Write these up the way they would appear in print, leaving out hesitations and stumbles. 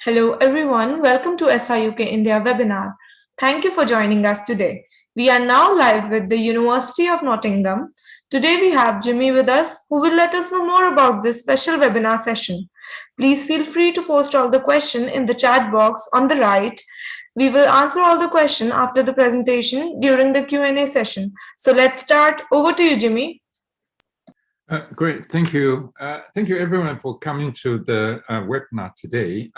Hello everyone, welcome to SIUK India webinar. Thank you for joining us today. We are now live with the University of Nottingham. Today we have Jimmy with us who will let us know more about this special webinar session. Please feel free to post all the questions in the chat box on the right. We will answer all the questions after the presentation during the Q&A session. So let's start. Over to you, Jimmy. Great, thank you. Thank you everyone for coming to the webinar today.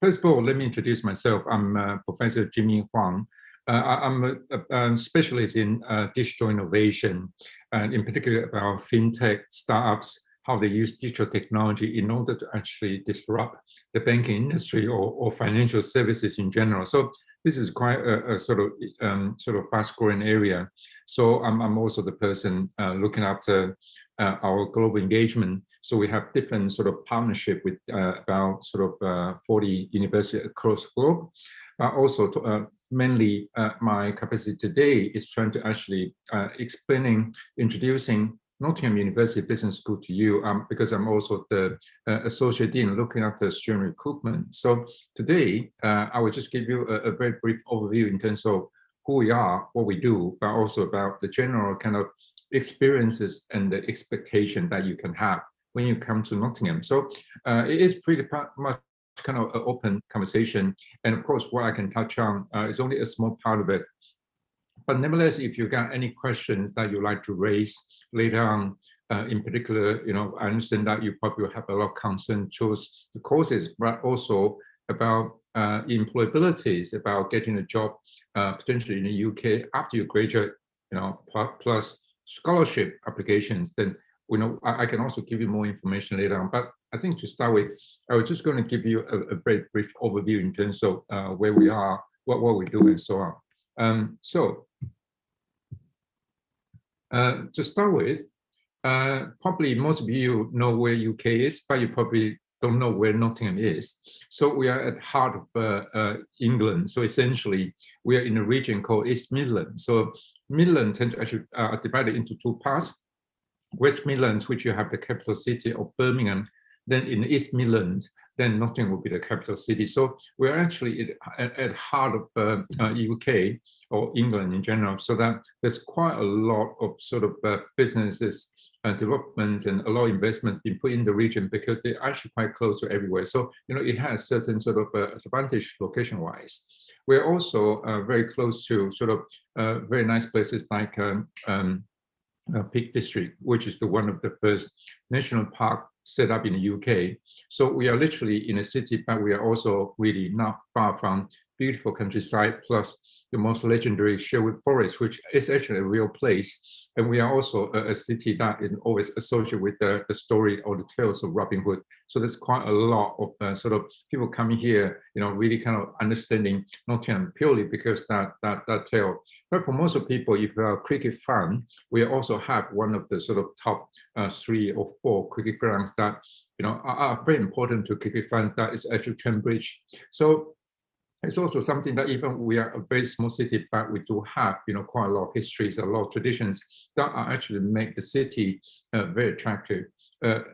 First of all, let me introduce myself. I'm Professor Jimmy Huang. I'm a specialist in digital innovation, and in particular about fintech startups, how they use digital technology in order to actually disrupt the banking industry or financial services in general. So this is quite a sort of fast-growing area. So I'm also the person looking after our global engagement. So we have different sort of partnership with about sort of 40 universities across the globe. Also, mainly my capacity today is trying to actually introducing Nottingham University Business School to you, because I'm also the Associate Dean looking after student recruitment. So today, I will just give you a very brief overview in terms of who we are, what we do, but also about the general kind of experiences and the expectation that you can have when you come to Nottingham. So it is pretty much kind of an open conversation. And of course, what I can touch on is only a small part of it. But nevertheless, if you got any questions that you'd like to raise later on, in particular, I understand that you probably have a lot of concern towards the courses, but also about employability, about getting a job potentially in the UK after you graduate, plus scholarship applications, then I can also give you more information later on. But I think to start with, I was just going to give you a very brief overview in terms of where we are, what we do, and so on. To start with, probably most of you know where UK is, but you probably don't know where Nottingham is. So we are at the heart of England. So essentially, we are in a region called East Midlands. So Midlands tend to actually are divided into two parts. West Midlands, which you have the capital city of Birmingham, then in the East Midlands, then Nottingham will be the capital city. So we're actually at heart of UK or England in general, so that there's quite a lot of sort of businesses, developments, and a lot of investment being put in the region because they're actually quite close to everywhere. So, it has certain sort of advantage location-wise. We're also very close to sort of very nice places like Peak District, which is one of the first national park set up in the UK. So we are literally in a city, but we are also really not far from beautiful countryside, plus the most legendary Sherwood Forest, which is actually a real place. And we are also a city that is always associated with the story or the tales of Robin Hood. So there's quite a lot of sort of people coming here, really kind of understanding Nottingham purely because that tale. But for most of people, if you are a cricket fan, we also have one of the sort of top 3 or 4 cricket grounds that are very important to cricket fans. That is actually Trent Bridge. So it's also something that even we are a very small city, but we do have, quite a lot of histories, a lot of traditions that are actually make the city very attractive.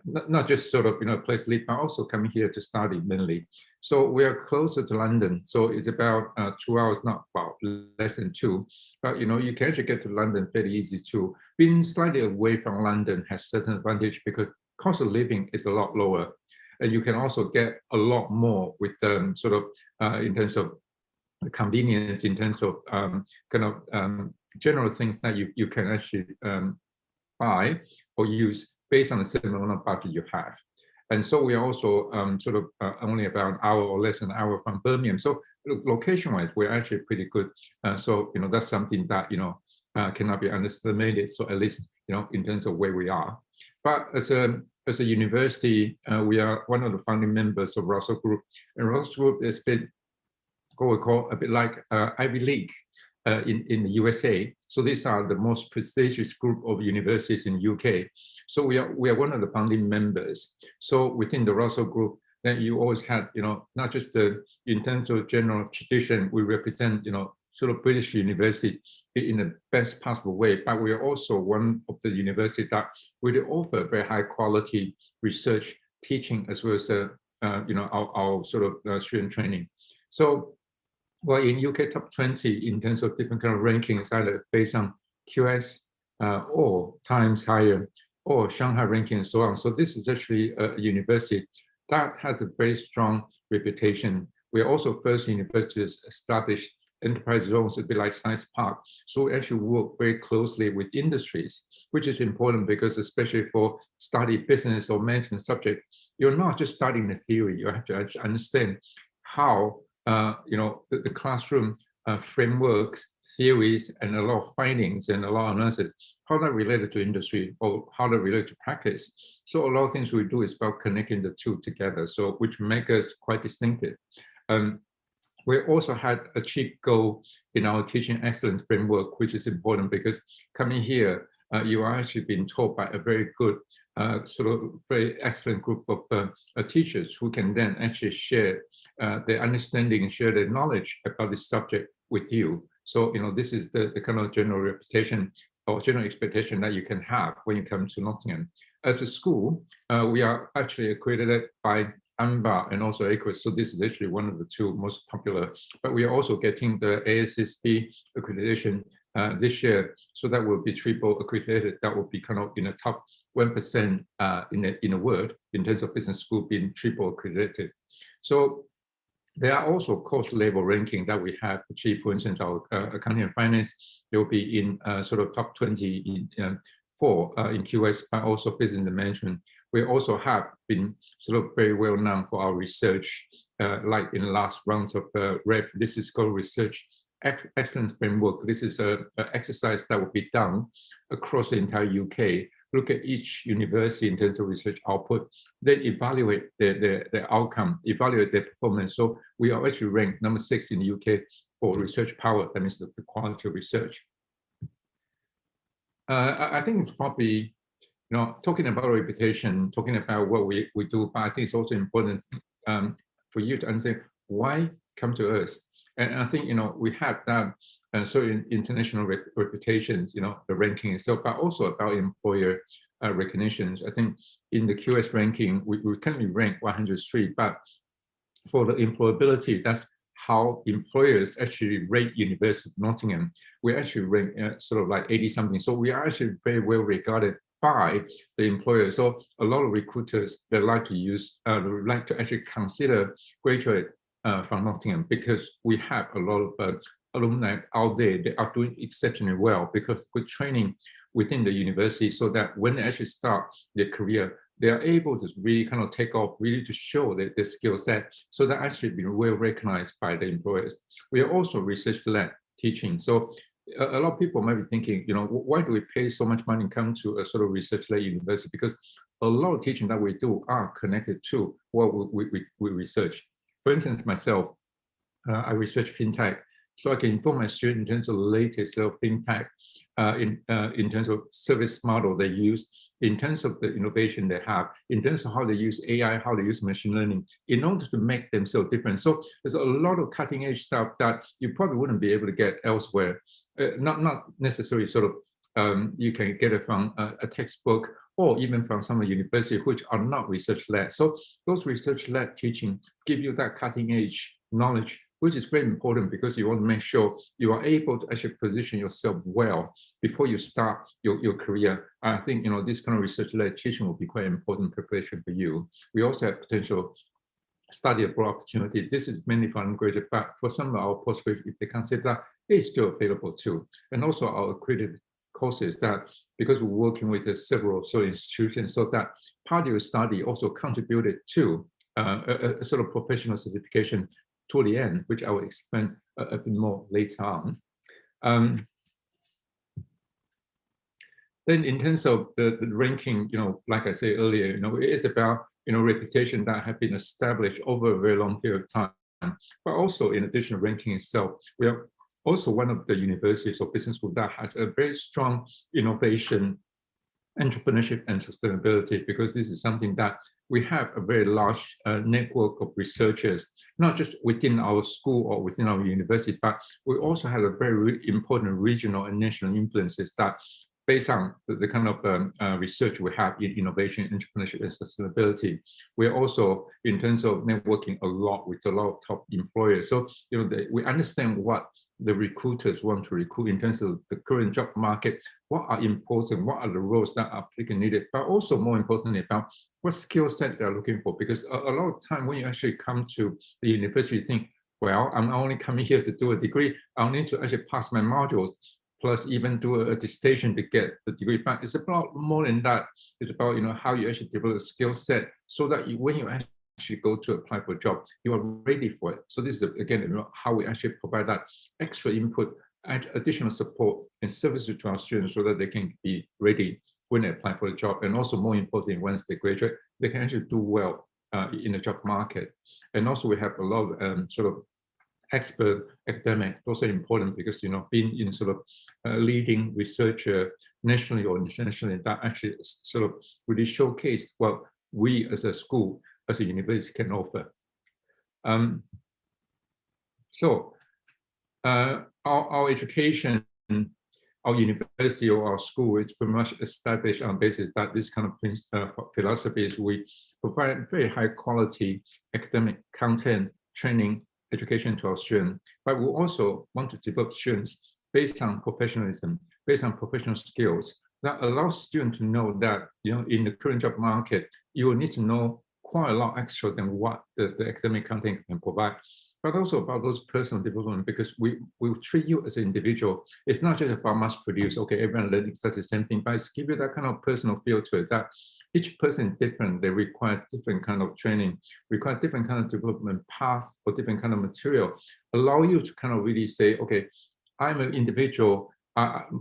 Not just sort of, a place to live, but also coming here to study mainly. So we are closer to London. So it's about 2 hours, not about less than 2. But, you can actually get to London very easy too. Being slightly away from London has certain advantage because cost of living is a lot lower. And you can also get a lot more with sort of in terms of convenience, in terms of general things that you can actually buy or use based on the same amount of budget you have. And so we are also sort of only about an hour or less than an hour from Birmingham. So location-wise, we're actually pretty good. So that's something that cannot be underestimated. So at least in terms of where we are. But as a university, we are one of the founding members of Russell Group, and Russell Group has been what we call a bit like Ivy League in the USA. So these are the most prestigious group of universities in the UK. So we are one of the founding members. So within the Russell Group, then you always had not just in terms of general tradition, we represent sort of British university in the best possible way, but we are also one of the universities that really offer very high quality research, teaching, as well as our sort of student training. So, well, in UK top 20 in terms of different kind of rankings, either based on QS or Times Higher or Shanghai ranking and so on. So this is actually a university that has a very strong reputation. We're also first university to establish enterprise zones, a bit like Science Park. So we actually work very closely with industries, which is important because especially for study business or management subject, you're not just studying the theory, you have to actually understand how the classroom frameworks, theories, and a lot of findings and a lot of analysis, how that related to industry or how that related to practice. So a lot of things we do is about connecting the two together, so which make us quite distinctive. We also had a cheap goal in our teaching excellence framework, which is important because coming here, you are actually being taught by a very good, sort of very excellent group of teachers who can then actually share their understanding and share their knowledge about this subject with you. So, this is the kind of general reputation or general expectation that you can have when you come to Nottingham. As a school, we are actually accredited by AMBA and also ACRES. So this is actually one of the two most popular, but we are also getting the ASSB accreditation this year. So that will be triple accredited. That will be kind of in the top 1% in the world in terms of business school being triple accredited. So there are also course level ranking that we have achieved. For instance, our accounting and finance, they will be in sort of top 20 in QS, but also business management. We also have been sort of very well known for our research, like in the last rounds of REP. This is called Research Excellence Framework. This is an exercise that will be done across the entire UK. Look at each university in terms of research output, then evaluate the outcome, evaluate their performance. So we are actually ranked number 6 in the UK for research power, that means the quality of research. I think it's probably, talking about reputation, talking about what we do, but I think it's also important for you to understand why come to us. And I think, we have that certain international reputations, the ranking itself, but also about employer recognitions. I think in the QS ranking, we currently rank 103, but for the employability, that's how employers actually rate University of Nottingham. We actually rank sort of like 80 something. So we are actually very well regarded by the employer. So a lot of recruiters, they like to actually consider graduate from Nottingham because we have a lot of alumni out there that are doing exceptionally well because good training within the university, so that when they actually start their career, they are able to really kind of take off, really to show their skill set, so that actually be well recognized by the employers. We are also research-led teaching. So a lot of people might be thinking, why do we pay so much money to come to a sort of research-led university? Because a lot of teaching that we do are connected to what we research. For instance, myself, I research Fintech, so I can inform my students in terms of the latest of Fintech, in terms of service model they use, in terms of the innovation they have, in terms of how they use AI, how they use machine learning, in order to make themselves different. So there's a lot of cutting edge stuff that you probably wouldn't be able to get elsewhere. Not necessarily sort of, you can get it from a textbook or even from some university which are not research-led. So those research-led teaching give you that cutting edge knowledge, which is very important because you want to make sure you are able to actually position yourself well before you start your career. I think, this kind of research-led teaching will be quite important preparation for you. We also have potential study abroad opportunity. This is mainly for undergraduate, but for some of our postgraduate, if they consider that, it's still available too. And also our accredited courses, that because we're working with several institutions, so that part of your study also contributed to a sort of professional certification toward the end, which I will explain a bit more later on. Then in terms of the ranking, like I said earlier, it is about, reputation that have been established over a very long period of time. But also in addition to ranking itself, we are also one of the universities or business school that has a very strong innovation, entrepreneurship, and sustainability, because this is something that we have a very large network of researchers, not just within our school or within our university, but we also have a very important regional and national influences that based on the kind of research we have in innovation, entrepreneurship, and sustainability. We're also, in terms of networking, a lot with a lot of top employers. So, we understand what the recruiters want to recruit in terms of the current job market, what are important, what are the roles that are particularly needed, but also more importantly about what skill set they're looking for. Because a lot of time when you actually come to the university, you think, well, I'm only coming here to do a degree. I'll need to actually pass my modules, plus even do a dissertation to get the degree. But it's about more than that. It's about how you actually develop a skill set so that when you actually go to apply for a job, you are ready for it. So this is again how we actually provide that extra input, additional support and services to our students so that they can be ready when they apply for a job. And also more importantly, once they graduate, they can actually do well in the job market. And also we have a lot of sort of expert academic, also important because being in sort of leading researcher nationally or internationally, that actually sort of really showcase what we as a school, as a university can offer. So our education, our university or our school is pretty much established on the basis that this kind of philosophy is we provide very high quality academic content, training, education to our students, but we also want to develop students based on professionalism, based on professional skills that allows students to know that in the current job market, you will need to know quite a lot extra than what the academic content can provide, but also about those personal development, because we treat you as an individual. It's not just about mass produce, okay, everyone learning exactly the same thing, but it's give you that kind of personal feel to it, that each person is different. They require different kind of training, require different kind of development path or different kind of material, allow you to kind of really say, okay, I'm an individual.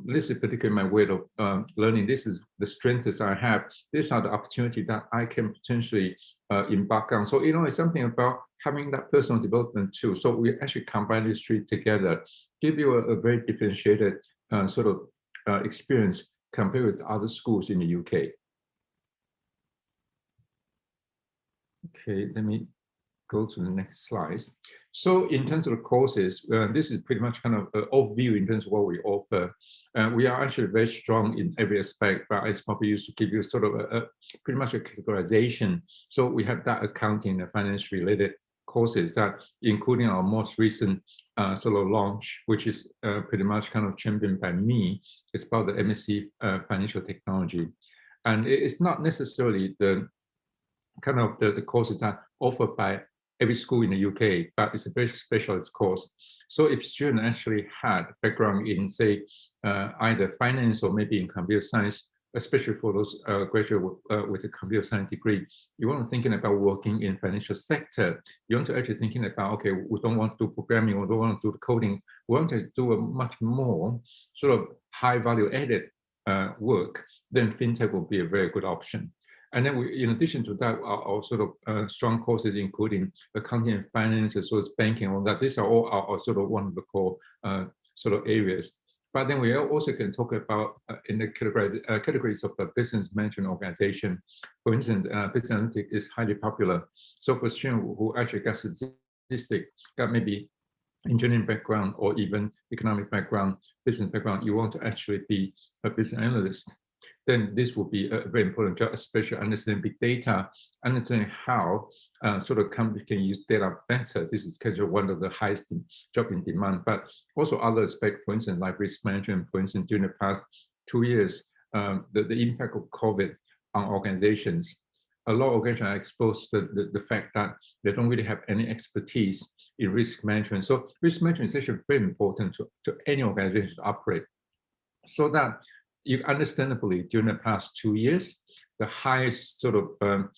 This is particularly my way of learning. This is the strengths I have. These are the opportunities that I can potentially embark on. So, it's something about having that personal development too. So we actually combine these three together, give you a very differentiated sort of experience compared with other schools in the UK. Okay, let me go to the next slides. So in terms of the courses, this is pretty much kind of an overview in terms of what we offer. We are actually very strong in every aspect, but it's probably used to give you sort of pretty much a categorization. So we have that accounting and finance related courses that, including our most recent sort of launch, which is pretty much kind of championed by me. It's about the MSc Financial Technology. And it's not necessarily the kind of the courses that are offered by every school in the UK, but it's a very specialized course. So if students actually had background in, say, either finance or maybe in computer science, especially for those graduates with a computer science degree, you want to thinking about working in financial sector. You want to actually thinking about, okay, we don't want to do programming, we don't want to do coding. We want to do a much more sort of high value added work. Then fintech will be a very good option. And then we, in addition to that, our sort of strong courses, including accounting and finance, as well as banking, all that. These are all our sort of one of the core sort of areas. But then we also can talk about in the categories of the business management organization. For instance, business analytics is highly popular. So for students who actually got statistics, got maybe engineering background or even economic background, business background, you want to actually be a business analyst, then this will be a very important job, especially understanding big data, understanding how sort of companies can use data better. This is kind of one of the highest job in demand, but also other aspects, for instance, like risk management. For instance, during the past 2 years, the impact of COVID on organizations. A lot of organizations are exposed to the fact that they don't really have any expertise in risk management. So risk management is actually very important to any organization to operate. So that you understandably, during the past 2 years, the highest sort of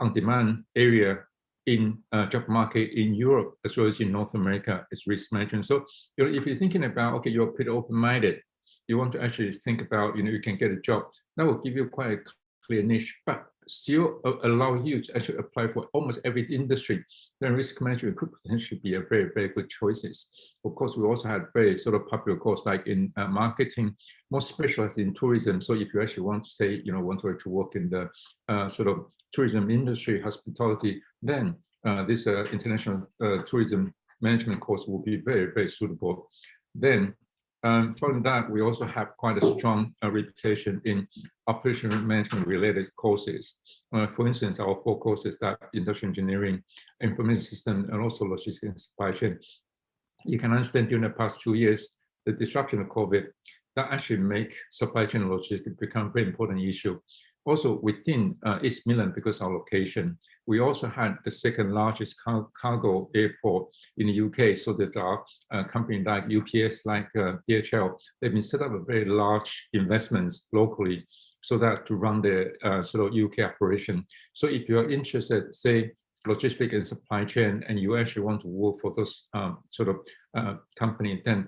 on-demand area in job market in Europe, as well as in North America, is risk management. So if you're thinking about, okay, you're pretty open-minded, you want to actually think about, you can get a job, that will give you quite a clear niche, but still allow you to actually apply for almost every industry. Then risk management could potentially be a very, very good choices. Of course, we also had very sort of popular course like in marketing, more specialized in tourism. So if you actually want to say, want to actually work in the sort of tourism industry, hospitality, then this international tourism management course will be very, very suitable. Then Following that, we also have quite a strong reputation in operational management related courses. For instance, our 4 courses that industrial engineering, information system, and also logistics and supply chain. You can understand during the past 2 years, the disruption of COVID that actually make supply chain and logistics become a very important issue. Also within East Midlands, because our location, we also had the 2nd largest cargo airport in the UK. So there are companies like UPS, like DHL, they've been set up a very large investments locally so that to run their sort of UK operation. So if you're interested, say, logistics and supply chain, and you actually want to work for those sort of company, then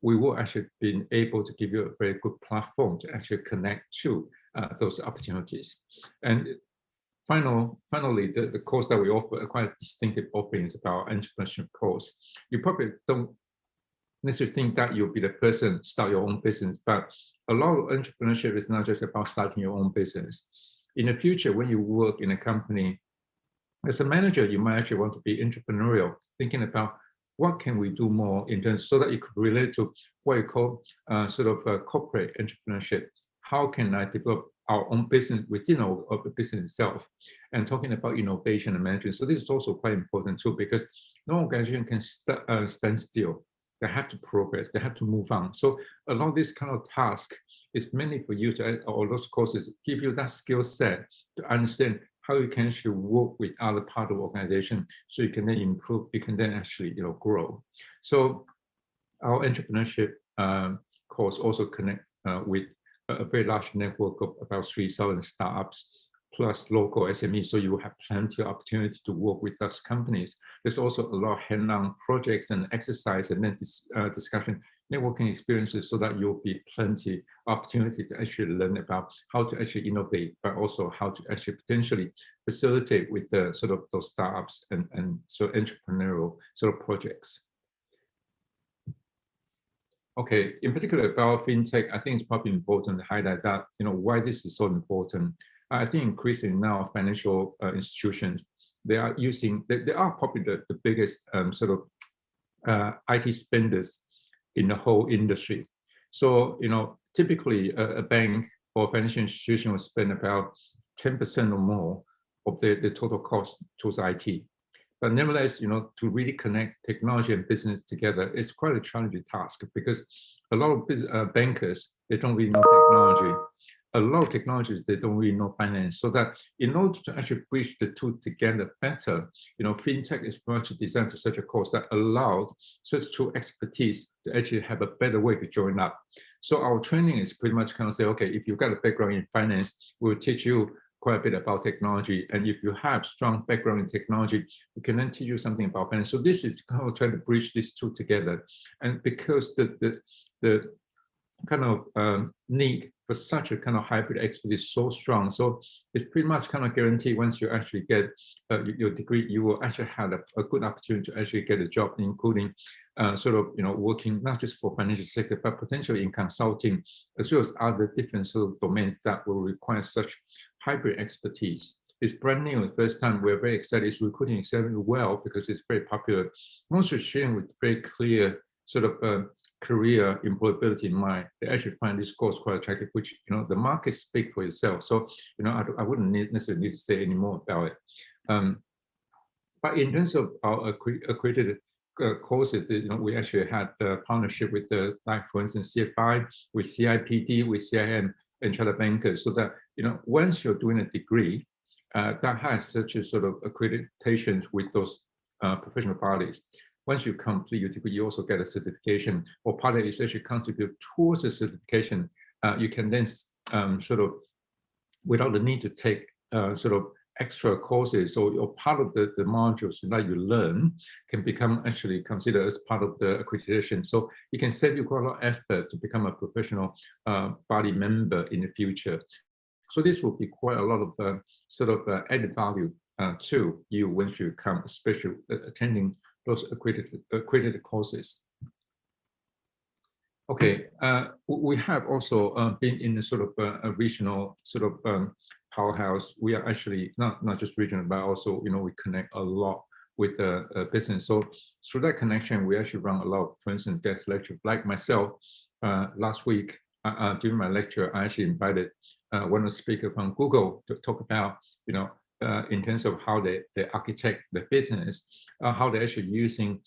we will actually be able to give you a very good platform to actually connect to those opportunities. And finally, the course that we offer, a quite distinctive offering, is about entrepreneurship course. You probably don't necessarily think that you'll be the person start your own business, but a lot of entrepreneurship is not just about starting your own business. In the future, when you work in a company, as a manager, you might actually want to be entrepreneurial, thinking about what can we do more in terms so that it could relate to what you call sort of corporate entrepreneurship. How can I develop our own business within of the business itself? And talking about innovation and management. So this is also quite important too, because no organization can stand still. They have to progress, they have to move on. So a lot of this kind of task is mainly for you to, or those courses give you that skill set to understand how you can actually work with other part of the organization, so you can then improve, you can then actually grow. So our entrepreneurship course also connect with a very large network of about 3,000 startups plus local SMEs, so you will have plenty of opportunity to work with those companies. There's also a lot of hand-on projects and exercise and then discussion, networking experiences, so that you'll be plenty opportunity to actually learn about how to actually innovate, but also how to actually potentially facilitate with the sort of those startups and so entrepreneurial sort of projects. Okay, in particular about fintech, I think it's probably important to highlight that, why this is so important. I think increasingly now financial institutions, they are probably the biggest sort of IT spenders in the whole industry. So, typically a bank or financial institution will spend about 10% or more of the total cost towards IT. But nevertheless, to really connect technology and business together, it's quite a challenging task, because a lot of bankers, they don't really know technology. A lot of technologies, they don't really know finance. So that in order to actually bridge the two together better, fintech is much designed to such a course that allows such two expertise to actually have a better way to join up. So our training is pretty much kind of say, okay, if you've got a background in finance, we'll teach you quite a bit about technology. And if you have strong background in technology, we can then teach you something about finance. So this is kind of trying to bridge these two together. And because the kind of need for such a kind of hybrid expertise is so strong, so it's pretty much kind of guaranteed once you actually get your degree, you will actually have a good opportunity to actually get a job, including sort of working not just for financial sector, but potentially in consulting, as well as other different sort of domains that will require such hybrid expertise. It's brand new. The first time we're very excited. It's recruiting extremely well because it's very popular. Most are sharing with very clear sort of career employability in mind. They actually find this course quite attractive, which the market speaks for itself. So I wouldn't necessarily need to say any more about it. But in terms of our accredited courses, we actually had a partnership with like for instance CFI, with CIPD, with CIM, and chartered bankers, so that once you're doing a degree that has such a sort of accreditation with those professional bodies. Once you complete your degree, you also get a certification, or part of it is actually contribute towards the certification. You can then sort of, without the need to take sort of extra courses, or part of the modules that you learn can become actually considered as part of the accreditation. So it can save you quite a lot of effort to become a professional body member in the future. So this will be quite a lot of sort of added value to you once you come, especially attending those accredited courses. Okay, we have also been in the sort of a regional sort of powerhouse. We are actually not just regional, but also we connect a lot with business. So through that connection, we actually run a lot of, for instance, guest lectures. Like myself, last week during my lecture, I actually invited one of the speakers from Google to talk about, in terms of how they architect the business, how they're actually using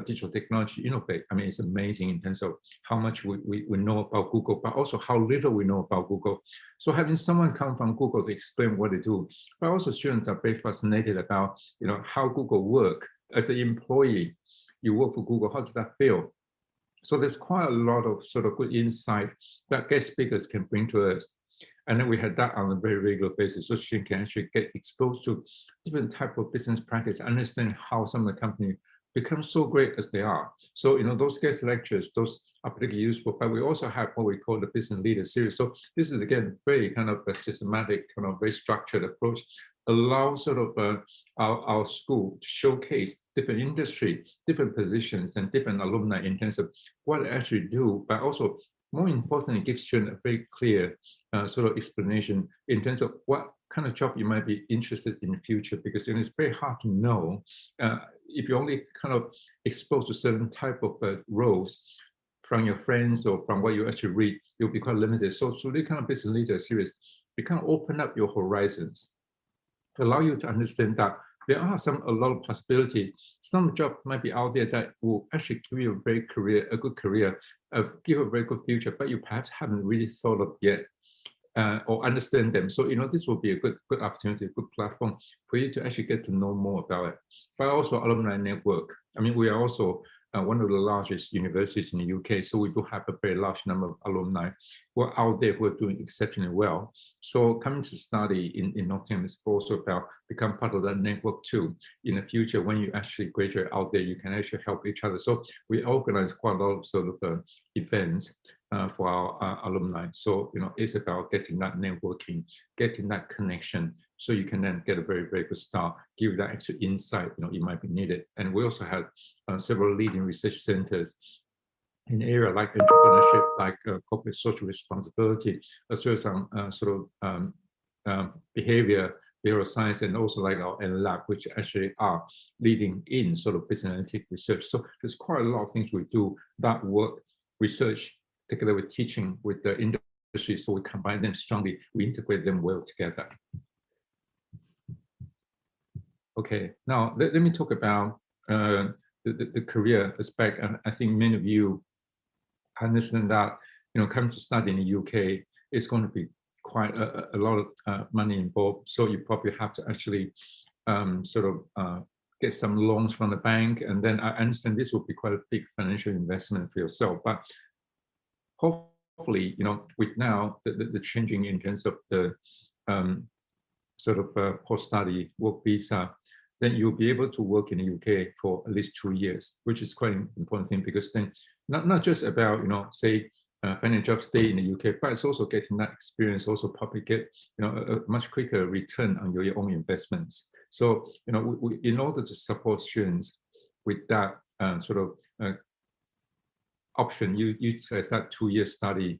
digital technology to innovate. I mean, it's amazing in terms of how much we know about Google, but also how little we know about Google. So having someone come from Google to explain what they do, but also students are very fascinated about, how Google work. As an employee, you work for Google, how does that feel? So there's quite a lot of good insight that guest speakers can bring to us. And then we had that on a very regular basis, so she can actually get exposed to different type of business practice, understand how some of the company become so great as they are. So, those guest lectures, those are particularly useful, but we also have what we call the business leader series. So this is, again, very kind of a systematic, kind of very structured approach, allow our school to showcase different industry, different positions, and different alumni in terms of what they actually do, but also, more importantly, gives students a very clear explanation in terms of what kind of job you might be interested in the future, because it's very hard to know if you're only kind of exposed to certain type of roles from your friends or from what you actually read, you'll be quite limited. So the kind of business leader series, we kind of open up your horizons, allow you to understand that there are a lot of possibilities. Some job might be out there that will actually give you a good career, give a very good future, but you perhaps haven't really thought of yet. Or understand them. So, this will be a good opportunity, a good platform for you to actually get to know more about it. But also alumni network. I mean, we are also one of the largest universities in the UK, so we do have a very large number of alumni who are out there who are doing exceptionally well. So coming to study in Nottingham is also about become part of that network too. In the future, when you actually graduate out there, you can actually help each other. So we organize quite a lot of events for our alumni. So, it's about getting that networking, getting that connection, so you can then get a very, very good start, give that extra insight, it might be needed. And we also have several leading research centers in area like entrepreneurship, like corporate social responsibility, as well as some behavioral science, and also like our lab, which actually are leading in business analytic research. So there's quite a lot of things we do that work, research, together with teaching with the industry, so we combine them strongly, we integrate them well together. Okay, now let me talk about the career aspect. And I think many of you understand that, coming to study in the UK, it's going to be quite a lot of money involved. So you probably have to actually get some loans from the bank. And then I understand this will be quite a big financial investment for yourself. But hopefully, with now the changing in terms of the post-study work visa, then you'll be able to work in the UK for at least 2 years, which is quite an important thing, because then not just about, finding a job, stay in the UK, but it's also getting that experience, also probably get, a much quicker return on your own investments. So, we, in order to support students with that option, you utilize that 2-year study,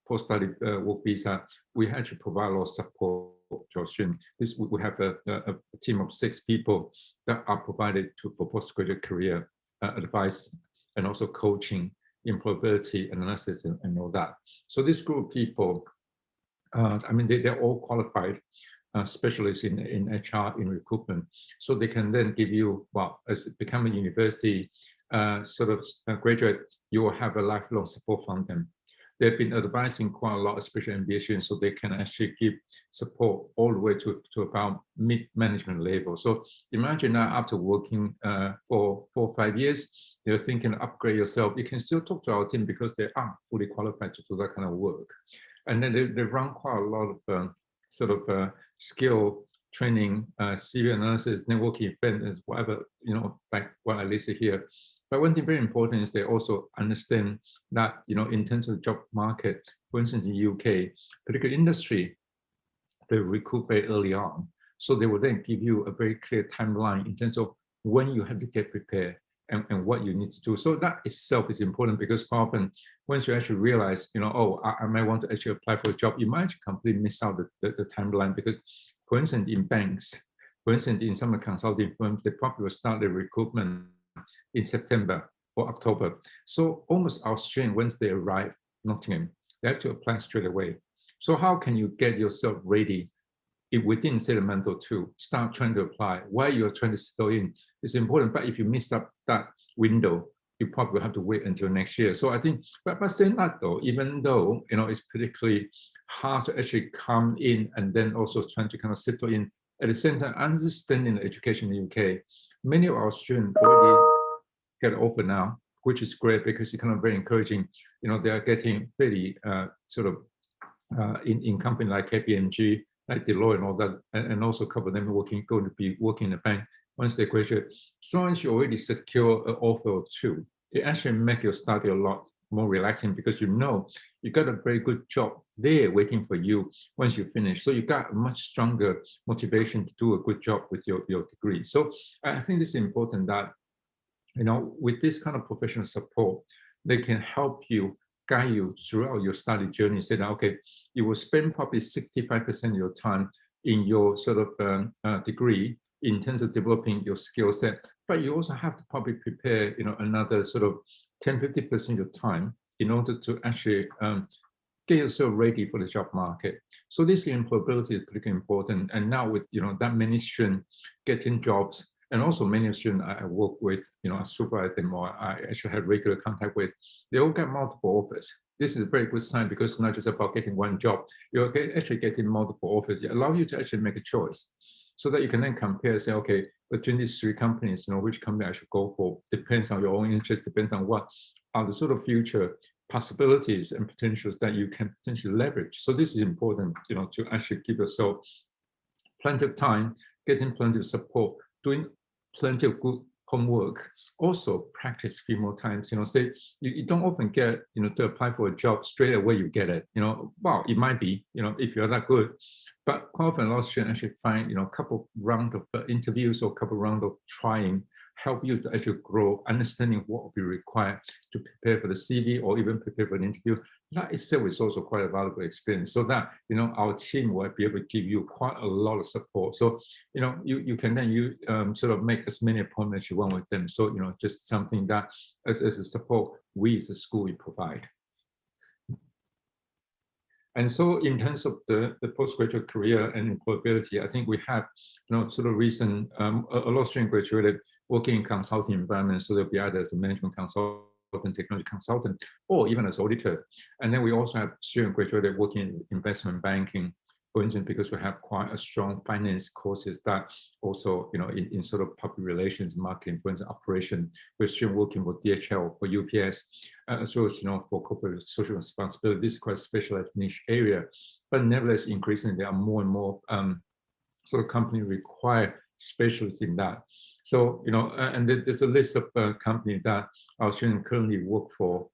post-study work visa, we actually provide a lot of support to our students. We have a team of 6 people that are provided for postgraduate career advice, and also coaching, employability analysis, and all that. So this group of people, they're all qualified specialists in HR, in recruitment. So they can then give you, as become a university graduate, you will have a lifelong support from them. They've been advising quite a lot, especially MBA students, so they can actually give support all the way to about mid-management level. So imagine that after working for 4 or 5 years, you're thinking upgrade yourself, you can still talk to our team because they are fully qualified to do that kind of work. And then they run quite a lot of skill training, CV analysis, networking events, whatever, like what I listed here. But one thing very important is they also understand that, in terms of the job market, for instance, in the UK, particular industry, they recruit very early on. So they will then give you a very clear timeline in terms of when you have to get prepared and what you need to do. So that itself is important, because quite often, once you actually realize, I might want to actually apply for a job, you might actually completely miss out the timeline. Because, for instance, in banks, for instance, in some consulting firms, they probably will start the recruitment in September, or October. So almost our students, once they arrive Nottingham, they have to apply straight away. So how can you get yourself ready if within, say, a month or two, start trying to apply while you're trying to settle in? It's important, but if you miss up that window, you probably have to wait until next year. So I think, but saying that though, even though, it's particularly hard to actually come in and then also trying to kind of settle in at the same time, understanding education in the UK, many of our students already get offer now, which is great because it's kind of very encouraging. They are getting really sort of in company like KPMG, like Deloitte and all that, and also a couple of them going to be working in the bank once they graduate. So once you already secure an offer or two, it actually makes your study a lot more relaxing because you got a very good job there waiting for you once you finish. So you got a much stronger motivation to do a good job with your degree. So I think it's important that, with this kind of professional support, they can help you, guide you throughout your study journey. Say that, okay, you will spend probably 65% of your time in your sort of degree in terms of developing your skill set, but you also have to probably prepare, another sort of 10-50% of your time in order to actually get yourself ready for the job market. So this employability is pretty important. And now with, that many students getting jobs, and also many students I work with, I supervise them or I actually have regular contact with, they all get multiple offers. This is a very good sign because it's not just about getting one job. You're actually getting multiple offers. It allows you to actually make a choice so that you can then compare, say, okay, between these three companies, which company I should go for, depends on your own interest, depends on what are the sort of future possibilities and potentials that you can potentially leverage. So this is important, to actually give yourself plenty of time, getting plenty of support, doing plenty of good homework. Also practice a few more times. Say you don't often get, to apply for a job straight away you get it. Well, it might be, if you're that good, but quite often a lot of students actually find, a couple round of interviews or a couple round of trying help you to actually grow, understanding what will be required to prepare for the CV or even prepare for an interview. That itself is also quite a valuable experience, so that our team will be able to give you quite a lot of support. So you can then sort of make as many appointments you want with them. So just something that as a support we as a school we provide. And so in terms of the postgraduate career and employability, I think we have sort of recent a lot of students graduated working in consulting environments. So they'll be either as a management consultant, technology consultant, or even as auditor. And then we also have students graduated working in investment banking, for instance, because we have quite a strong finance courses that also, in sort of public relations, marketing, for instance, operation, we're students working for DHL, for UPS, as well as, for corporate social responsibility. This is quite a specialized niche area, but nevertheless, increasingly, there are more and more sort of companies require specialists in that. So, and there's a list of companies that our students currently work for.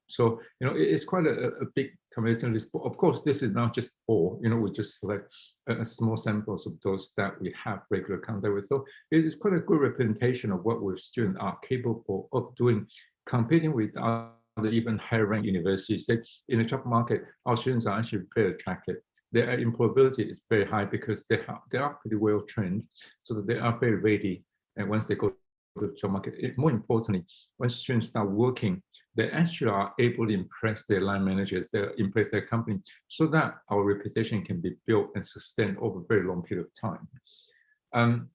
So, it's quite a big combination list. Of course, this is not just all, we just select a small samples of those that we have regular contact with. So it is quite a good representation of what our students are capable of doing, competing with other even higher ranked universities. Say, in the job market, our students are actually very attractive. Their employability is very high because they are pretty well trained, so that they are very ready. And once they go to the job market, more importantly, when students start working, they actually are able to impress their line managers, they impress their company, so that our reputation can be built and sustained over a very long period of time.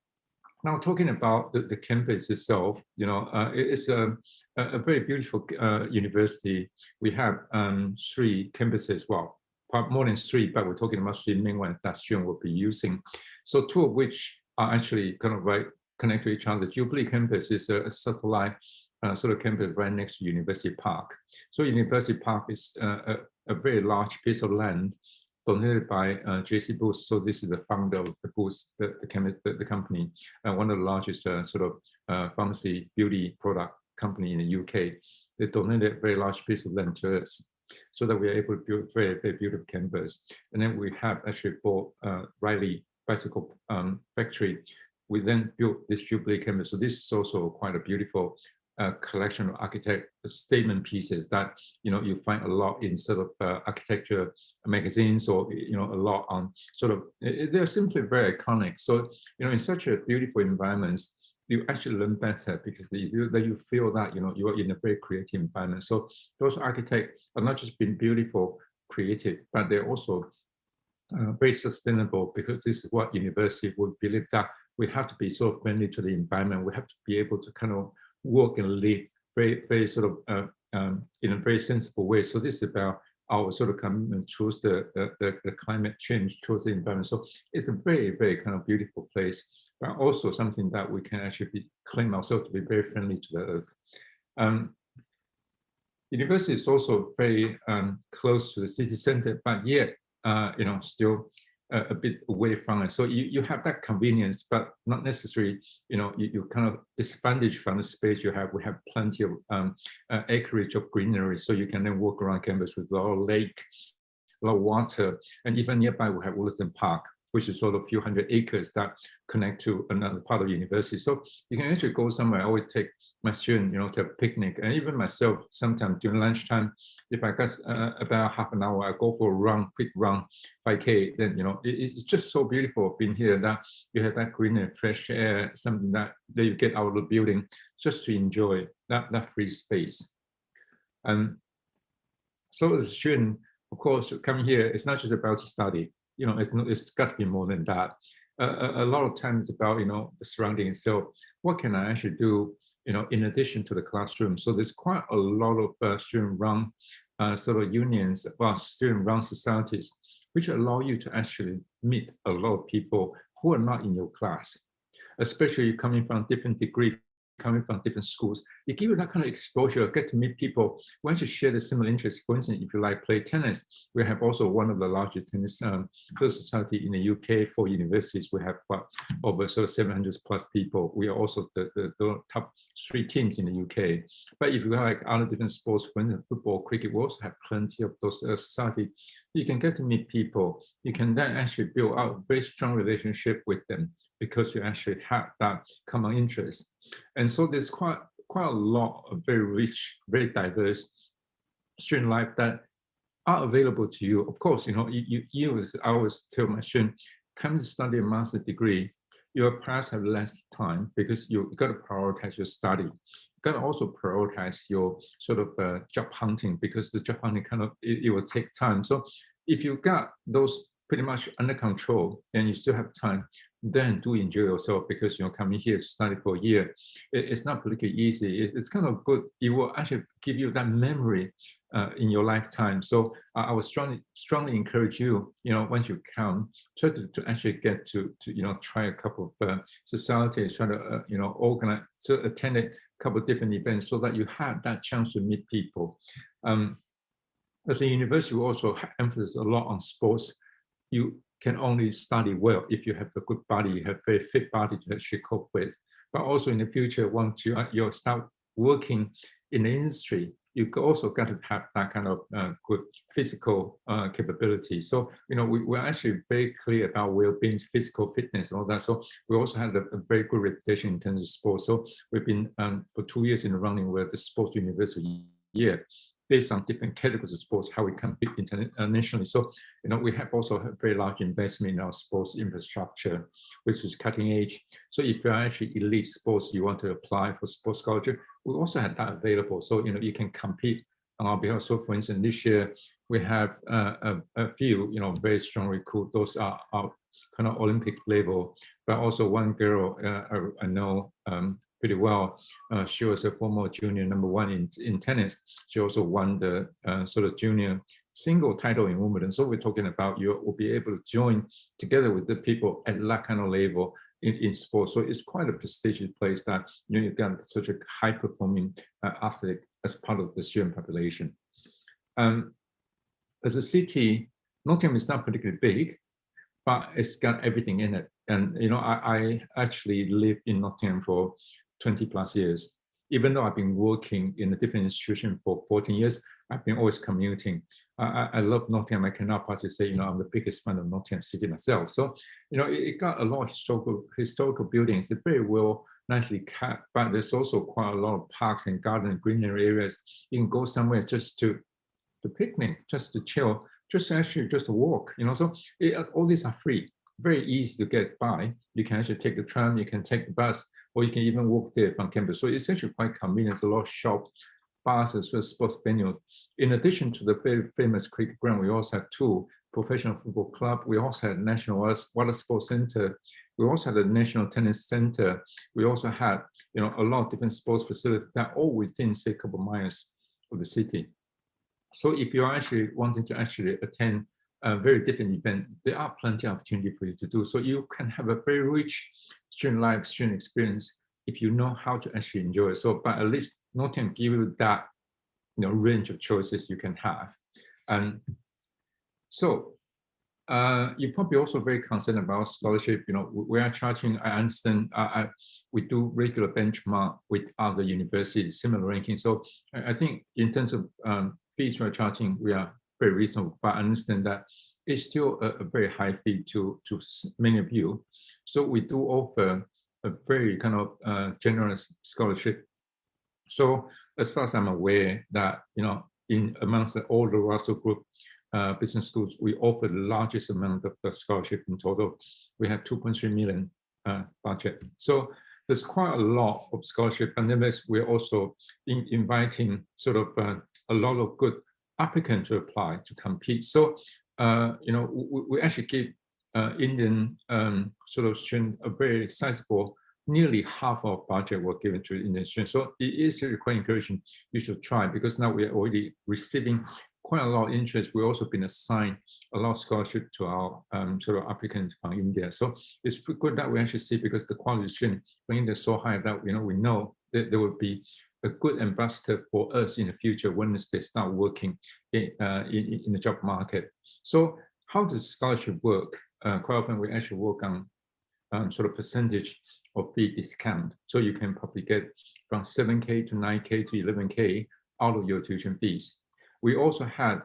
Now, talking about the campus itself, it's a very beautiful university. We have 3 campuses, well, more than 3, but we're talking about 3 main ones that students will be using. So 2 of which are actually kind of connect to each other. Jubilee campus is a satellite sort of campus right next to University Park. So University Park is a very large piece of land donated by JC Booth. So this is the founder of the Booth, the company, one of the largest sort of pharmacy beauty product company in the UK. They donated a very large piece of land to us, so that we are able to build a very, very beautiful campus. And then we have actually bought Riley Bicycle Factory. We then built this Jubilee campus. So this is also quite a beautiful collection of architect statement pieces that you find a lot in sort of architecture magazines, or a lot on sort of, they're simply very iconic. So in such a beautiful environment, you actually learn better because you feel that you are in a very creative environment. So those architects are not just being beautiful, creative, but they're also very sustainable, because this is what university would believe, that we have to be so friendly to the environment. We have to be able to kind of work and live very sort of in a very sensible way. So this is about our sort of commitment towards the climate change, towards the environment. So it's a very kind of beautiful place, but also something that we can actually claim ourselves to be very friendly to the earth. University is also very close to the city center, but yet still a bit away from it. So you have that convenience, but not necessarily, you kind of disadvantage from the space you have. We have plenty of acreage of greenery, so you can then walk around campus with a lot of lake, a lot of water, and even nearby we have Woollerton Park, which is sort of a few hundred acres that connect to another part of the university. So you can actually go somewhere. I always take my students, to have a picnic, and even myself, sometimes during lunchtime, if I got about half an hour, I go for a run, quick run, 5K, then, it's just so beautiful being here that you have that green and fresh air, something that you get out of the building just to enjoy that free space. And so as a student, of course, coming here, it's not just about to study. It's got to be more than that. A lot of times it's about, the surrounding itself. What can I actually do, in addition to the classroom? So there's quite a lot of student-run sort of unions, well, student-run societies, which allow you to actually meet a lot of people who are not in your class, especially coming from different degrees, coming from different schools. It gives you that kind of exposure, get to meet people once you share the similar interests. For instance, if you like play tennis, we have also one of the largest tennis society in the UK for universities. We have over sort of 700 plus people. We are also the top 3 teams in the UK. But if you like other different sports, for instance, football, cricket, we also have plenty of those society. You can get to meet people. You can then actually build out a very strong relationship with them because you actually have that common interest. And so there's quite a lot of very rich, very diverse student life that are available to you. Of course, I always tell my students, come to study a master's degree, you perhaps have less time because you've got to prioritize your study. You've got to also prioritize your sort of job hunting, because the job hunting it will take time. So if you've got those pretty much under control and you still have time, then do enjoy yourself, because coming here to study for a year, it's not particularly easy. It's kind of good. It will actually give you that memory in your lifetime. So I would strongly encourage you, once you come, try to actually get to try a couple of societies, try to organize, so attend a couple of different events so that you have that chance to meet people. As a university, we also emphasize a lot on sports. You can only study well if you have a good body, you have a very fit body to actually cope with. But also in the future, once you start working in the industry, you also got to have that kind of good physical capability. So, we're actually very clear about well-being, physical fitness, and all that. So we also have a very good reputation in terms of sports. So we've been for 2 years in the running, we're the sports university year, based on different categories of sports, how we compete internationally. So, we have also a very large investment in our sports infrastructure, which is cutting edge. So if you're actually elite sports, you want to apply for sports scholarship, we also have that available. So, you can compete on our behalf. So for instance, this year, we have a few, very strong recruits. Those are kind of Olympic level, but also one girl I know pretty well. She was a former junior #1 in tennis. She also won the sort of junior single title in Wimbledon. So we're talking about you will be able to join together with the people at that kind of level in sports. So it's quite a prestigious place that you've got such a high performing athlete as part of the student population. As a city, Nottingham is not particularly big, but it's got everything in it. And I actually lived in Nottingham for 20 plus years. Even though I've been working in a different institution for 14 years, I've been always commuting. I love Nottingham. I cannot possibly say, I'm the biggest fan of Nottingham City myself. So, it got a lot of historical buildings. They're very well, nicely kept, but there's also quite a lot of parks and garden and greenery areas. You can go somewhere just to picnic, just to chill, just to walk, So all these are free, very easy to get by. You can actually take the tram, you can take the bus. or you can even walk there from campus. So it's actually quite convenient. There's a lot of shops, bars, as well as sports venues. In addition to the very famous cricket ground, we also have 2 professional football clubs. We also had National Water Sports Center. We also had a National Tennis Center. We also had, a lot of different sports facilities that are all within, say, a couple of miles of the city. So if you're actually wanting to actually attend a very different event, there are plenty of opportunity for you to do. So you can have a very rich student life, student experience if you know how to actually enjoy it. So, but at least Nottingham give you that, range of choices you can have. And so you're probably also very concerned about scholarship. We are charging, I understand, we do regular benchmark with other universities, similar ranking. So I think in terms of fees we're charging, we are very reasonable, but I understand that it's still a very high fee to many of you. So we do offer a very kind of generous scholarship. So as far as I'm aware that, in amongst all the Russell Group business schools, we offer the largest amount of the scholarship in total. We have 2.3 million budget. So there's quite a lot of scholarship, and then we're also inviting sort of a lot of good applicants to apply to compete. So we actually give Indian sort of students a very sizable, nearly half of budget were given to Indian students. So it is really quite encouraging. You should try, because now we are already receiving quite a lot of interest. We've also been assigned a lot of scholarship to our sort of applicants from India. So it's good that we actually see, because the quality of student from India is so high that we know that there will be a good ambassador for us in the future when they start working in the job market. So how does scholarship work? Quite often we actually work on sort of percentage of fee discount. So you can probably get from 7K to 9K to 11K out of your tuition fees. We also had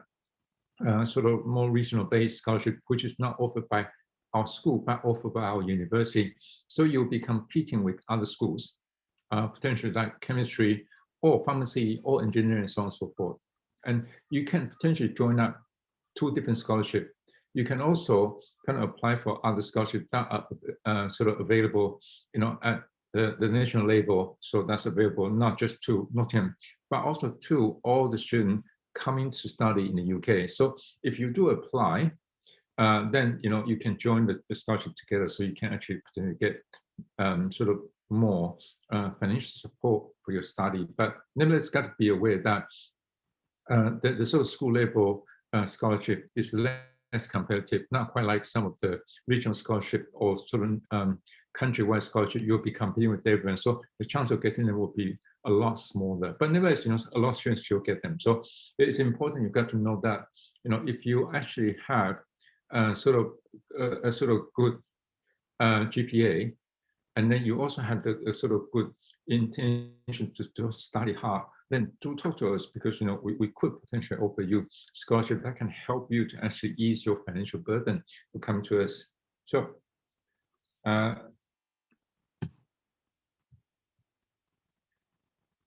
sort of more regional based scholarship, which is not offered by our school, but offered by our university. So you'll be competing with other schools, potentially like chemistry or pharmacy or engineering, and so on and so forth. And you can potentially join up 2 different scholarships. You can also kind of apply for other scholarships that are sort of available, at the national level. So that's available not just to Nottingham, but also to all the students coming to study in the UK. So if you do apply, then you can join the scholarship together, so you can actually potentially get sort of more financial support for your study. But nevertheless, got to be aware that the sort of school level scholarship is less competitive, not quite like some of the regional scholarship or sort of countrywide scholarship. You'll be competing with everyone, so the chance of getting them will be a lot smaller. But nevertheless, a lot of students still get them. So it's important you've got to know that, if you actually have a sort of good GPA, and then you also have the sort of good intention to study hard, then do talk to us, because we could potentially offer you scholarship that can help you to actually ease your financial burden to come to us. So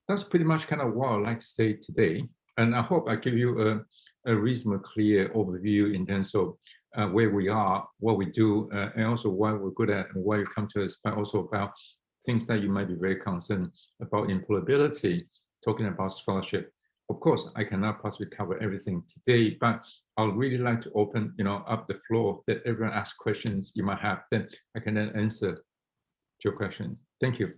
that's pretty much kind of what I'd like to say today. And I hope I give you a reasonably clear overview in terms of where we are, what we do, and also why we're good at and why you come to us, but also about things that you might be very concerned about employability, talking about scholarship. Of course, I cannot possibly cover everything today, but I'd really like to open up the floor that everyone asks questions you might have, then I can then answer your question. Thank you.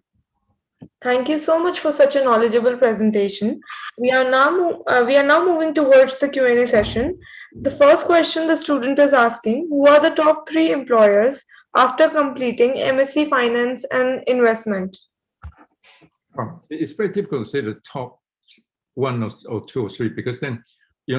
Thank you so much for such a knowledgeable presentation. We are now moving towards the Q&A session. The first question the student is asking: who are the top 3 employers after completing MSc Finance and Investment? It's very difficult to say the top 1 or 2 or 3, because then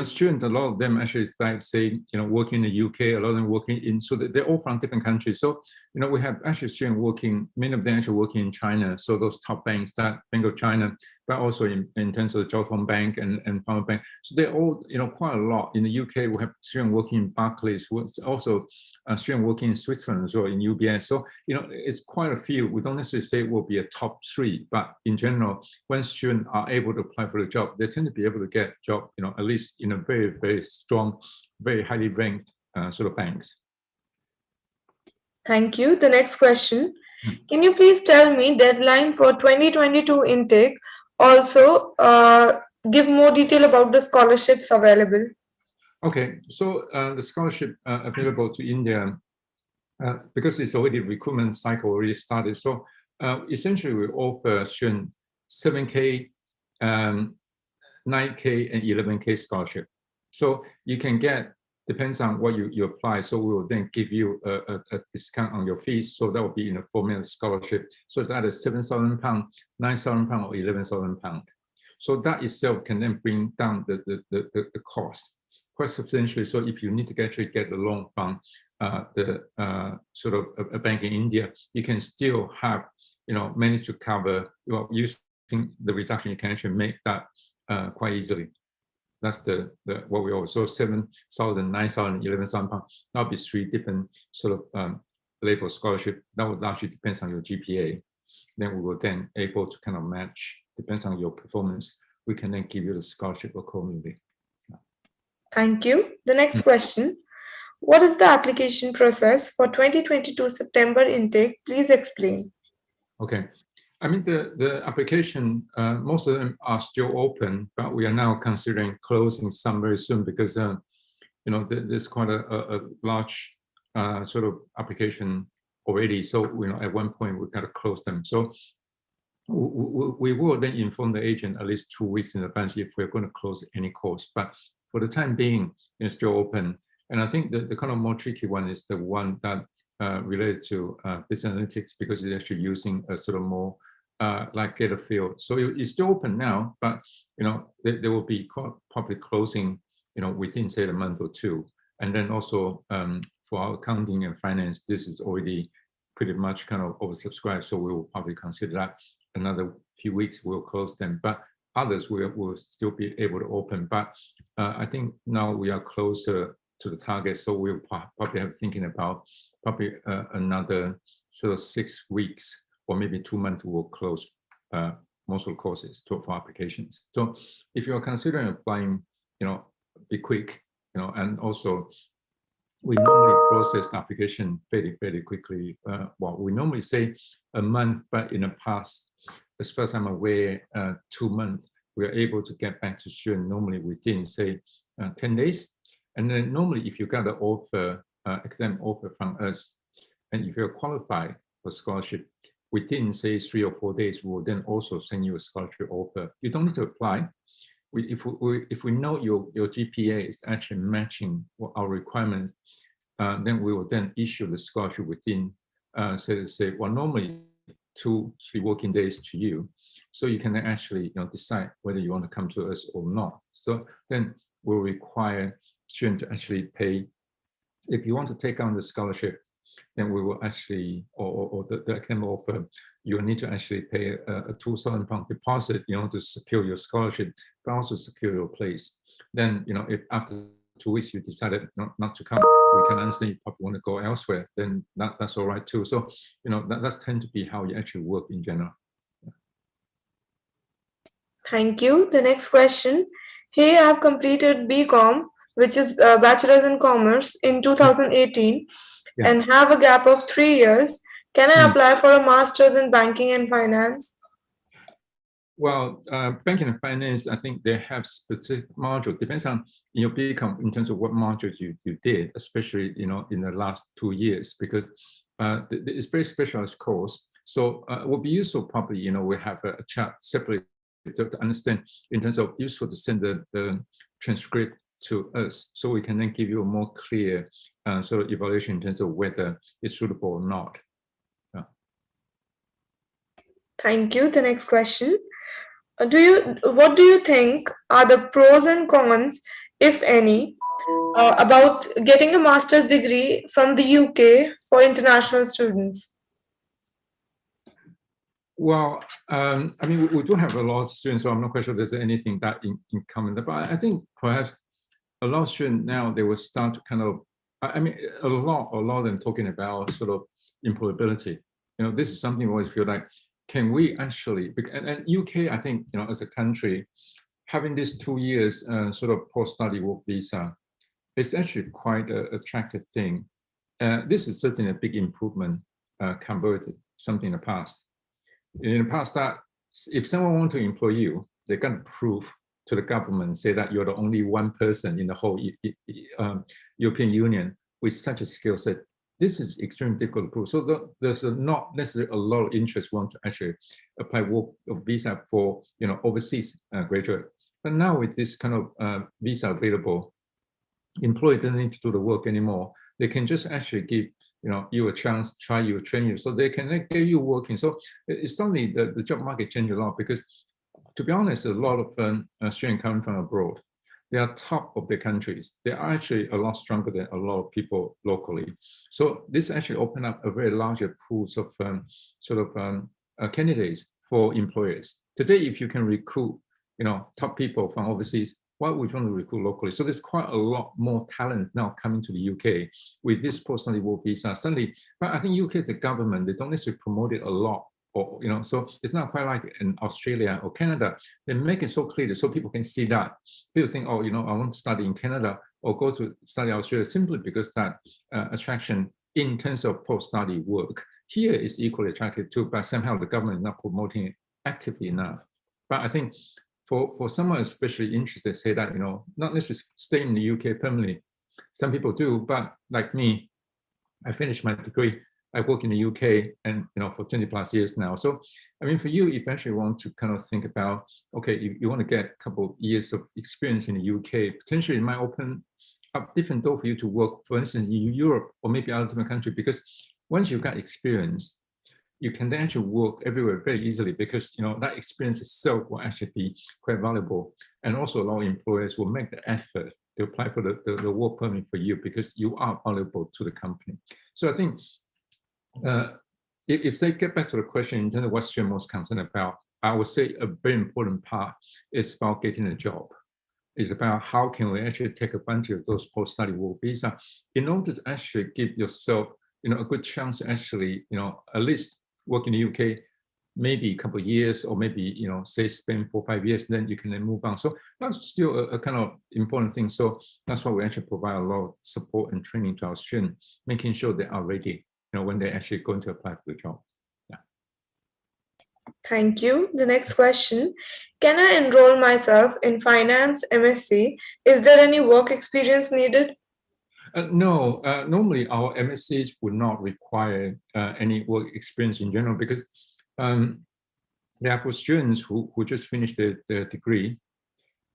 students, a lot of them actually start saying, working in the UK, a lot of them working in, so they're all from different countries. So, we have actually students working, many of them actually working in China. So those top banks, that Bank of China, but also in terms of the Jiaotong Bank and Farmer Bank. So they're all, quite a lot. In the UK, we have students working in Barclays, also a student working in Switzerland as well, in UBS. So, it's quite a few. We don't necessarily say it will be a top 3, but in general, when students are able to apply for the job, they tend to be able to get a job, at least in a very, very strong, very highly ranked sort of banks. Thank you. The next question: Can you please tell me deadline for 2022 intake? Also, give more detail about the scholarships available. Okay, so the scholarship available to India, because it's already recruitment cycle already started. So essentially we offer students 7K, 9K and 11K scholarship. So you can get, depends on what you apply. So we will then give you a discount on your fees. So that will be in a form of scholarship. So that is £7,000, £9,000 or £11,000. So that itself can then bring down the cost quite substantially. So if you need to actually get the loan from the sort of a bank in India, you can still have, manage to cover, using the reduction, you can actually make that quite easily. That's the what we also 7,000, 9,000, 11,000 pounds. That'll be three different sort of level scholarship. That would largely depends on your GPA. Then we will then able to kind of match, depends on your performance. We can then give you the scholarship accordingly. Thank you. The next question. What is the application process for 2022 September intake? Please explain. Okay. I mean, the application, most of them are still open, but we are now considering closing some very soon because, there's quite a large sort of application already. So, at one point we've got to close them. So we will then inform the agent at least 2 weeks in advance if we're going to close any course. But for the time being, it's still open. And I think the kind of more tricky one is the one that related to business analytics, because it's actually using a sort of more like data field. So it's still open now, but they will be probably closing within say a month or two. And then also for our accounting and finance, this is already pretty much kind of oversubscribed. So we will probably consider that another few weeks we'll close them. But others will still be able to open. But I think now we are closer to the target, so we'll probably have thinking about probably another sort of 6 weeks or maybe 2 months we'll close most of the courses for applications. So if you're considering applying, be quick, and also we normally process the application very, very quickly. Well, we normally say a month, but in the past, as far as I'm aware, 2 months, we are able to get back to student normally within, say, 10 days. And then normally, if you got an offer, exam offer from us, and if you're qualified for scholarship, within, say, 3 or 4 days, we will then also send you a scholarship offer. You don't need to apply. If we know your GPA is actually matching our requirements, then we will then issue the scholarship within, say, well, normally 2-3 working days to you. So you can then actually decide whether you want to come to us or not. So then we'll require students to actually pay. If you want to take on the scholarship, then we will actually, or the academic offer, you will need to actually pay a £2,000 deposit, to secure your scholarship, but also secure your place. Then, if after 2 weeks you decided not to come, we can understand you probably want to go elsewhere, then that's all right too. So, that tend to be how you actually work in general. Thank you. The next question. Hey, I have completed BCom, which is Bachelor's in Commerce in 2018, Yeah. and have a gap of 3 years. Can I apply for a Master's in Banking and Finance? Well, banking and finance, I think they have specific module. Depends on your BCom in terms of what modules you did, especially in the last 2 years, because it's very specialized course. So it will be useful probably, we have a chat separately to understand in terms of useful to send the transcript to us, so we can then give you a more clear sort of evaluation in terms of whether it's suitable or not. Yeah. Thank you. The next question. What do you think are the pros and cons, if any, about getting a master's degree from the UK for international students? Well, I mean, we do have a lot of students, so I'm not quite sure there's anything that in common. But I think perhaps a lot of students now, they will start to kind of, I mean, a lot of them talking about sort of employability. This is something we always feel like, can we actually, and UK, I think, as a country, having this 2 years sort of post-study work visa, it's actually quite an attractive thing. This is certainly a big improvement compared something in the past. In the past, that if someone wants to employ you, they can prove to the government, say that you're the only one person in the whole European Union with such a skill set. This is extremely difficult to prove. So there's not necessarily a lot of interest want to actually apply work visa for overseas graduate. But now with this kind of visa available, employer doesn't need to do the work anymore. They can just actually give you a chance, try you, train you, so they can get you working. So it's suddenly the job market changed a lot, because to be honest, a lot of Australians coming from abroad, they are top of their countries. They are actually a lot stronger than a lot of people locally. So this actually opened up a very larger pools of candidates for employers. Today, if you can recruit, top people from overseas, why would you want to recruit locally? So there's quite a lot more talent now coming to the UK with this post-study work visa. Suddenly, but I think UK, the government, they don't necessarily promote it a lot. Or, so it's not quite like in Australia or Canada. They make it so clear so people can see that. People think, oh, I want to study in Canada or go to study in Australia simply because that attraction in terms of post-study work here is equally attractive too, but somehow the government is not promoting it actively enough. But I think for someone especially interested, say that, not necessarily stay in the UK permanently. Some people do, but like me, I finished my degree. I work in the UK and for 20 plus years now. So I mean, for you, if you actually want to kind of think about, okay, you want to get a couple of years of experience in the UK, potentially it might open up different door for you to work, for instance, in Europe or maybe other different country, because once you've got experience, you can then actually work everywhere very easily, because that experience itself will actually be quite valuable, and also a lot of employers will make the effort to apply for the work permit for you because you are valuable to the company. So I think if they get back to the question in terms of what you're most concerned about, I would say a very important part is about getting a job. It's about how can we actually take advantage of those post-study work visa in order to actually give yourself a good chance to actually at least work in the UK maybe a couple of years, or maybe say spend 4 or 5 years, then you can then move on. So that's still a kind of important thing. So that's why we actually provide a lot of support and training to our students, making sure they are ready when they're actually going to apply for the job. Yeah. Thank you. The next question: can I enroll myself in finance MSc? Is there any work experience needed? No, normally our MSCs would not require any work experience in general, because they are for students who just finished their degree,